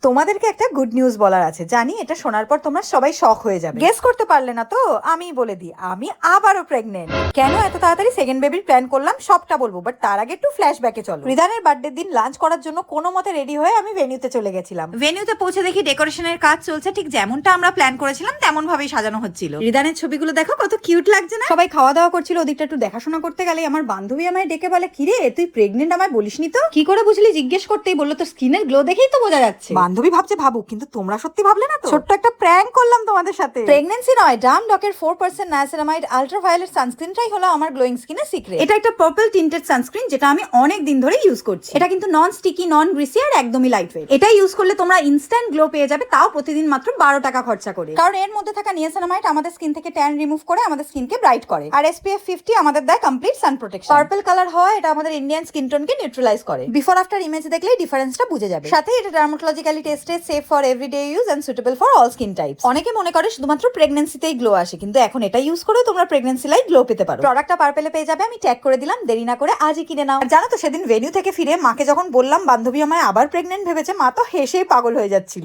তোমাদেরকে একটা good news বলার আছে, জানি এটা শোনার পর তোমরা সবাই শক হয়ে যাবে। গেস করতে পারলে না তো? আমি বলে দিই, আমি আবারও প্রেগনেন্ট। কেন এত তাড়াতাড়ি সেকেন্ড বেবির প্ল্যান করলাম সবটা বলবো, বাট তার আগে একটু ফ্ল্যাশব্যাকে চলো। রিদানের বার্থডে দিন লাঞ্চ করার জন্য কোনো মতে রেডি হয়ে আমি ভেন্যুতে চলে গেছিলাম। ভেন্যুতে পৌঁছে দেখি ডেকোরেশনের কাজ চলছে, ঠিক যেমনটা আমরা প্ল্যান করেছিলাম তেমন ভাবেই সাজানো হচ্ছিল। রিদানের ছবিগুলো দেখো কত কিউট লাগছে না? সবাই খাওয়া দাওয়া করছিল, ওদিকটা একটু দেখাশোনা করতে গেলে আমার বান্ধবী আমায় ডেকে বলে, কিরে তুই প্রেগনেন্ট, আমায় বলিসনি তো? কি করে বুঝলি জিজ্ঞেস করতেই বললো, তোর স্কিনের গ্লো দেখেই তো বোঝা যাচ্ছে। বান্ধবী ভাবছে ভাবুক, কিন্তু তোমরা সত্যি ভাবলে না তো? ছোট্ট একটা প্র্যাঙ্ক করলাম তোমাদের সাথে। প্রেগন্যান্সি নয়, ডাম ডকের 4% নায়াসিনামাইড আল্ট্রাভায়োলেট সানস্ক্রিনটাই হলো আমার গ্লোয়িং স্কিনের সিক্রেট। এটা একটা পার্পল টিন্টেড সানস্ক্রিন যেটা আমি অনেক দিন ধরে ইউজ করছি। এটা কিন্তু নন স্টিকি, নন গ্রিসি আর একদমই লাইট ওয়েট। এটা ইউজ করলে তোমরা ইনস্ট্যান্ট গ্লো পেয়ে যাবে, তাও প্রতিদিন মাত্র 12 টাকা খরচা করে। কারণ এর মধ্যে থাকা নিয়াসিনামাইড আমাদের স্কিন থেকে ট্যান রিমুভ করে আমাদের স্কিনকে ব্রাইট করে, আর SPF 50 আমাদের দেয় complete sun protection. Purple colour হয়, এটা আমাদের ইন্ডিয়ান স্কিন টোনকে নিউট্রালাইজ করে। বিফোর আফটার ইমেজ দেখলেই ডিফারেন্সটা বুঝে যাবে। সাথে এটা dermatologically tested, safe for everyday use and suitable for all skin types. অনেকে মনে করে শুধুমাত্র প্রেগন্যান্সিতেই গ্লো আসে, কিন্তু এখন এটা ইউজ করেও তোমরা প্রেগন্যান্সি লাইক গ্লো পেতে পারো। প্রোডাক্টটা পার্পেলে পেয়ে যাবে, আমি ট্যাগ করে দিলাম, দেরি না করে আজই কিনে নাও। আর জানো তো সেদিন ভেন্যু থেকে ফিরে মাকে যখন বললাম বান্ধবী আমায় আবার প্রেগনেন্ট ভেবেছে, মা তো হেসেই পাগল হয়ে যাচ্ছিল।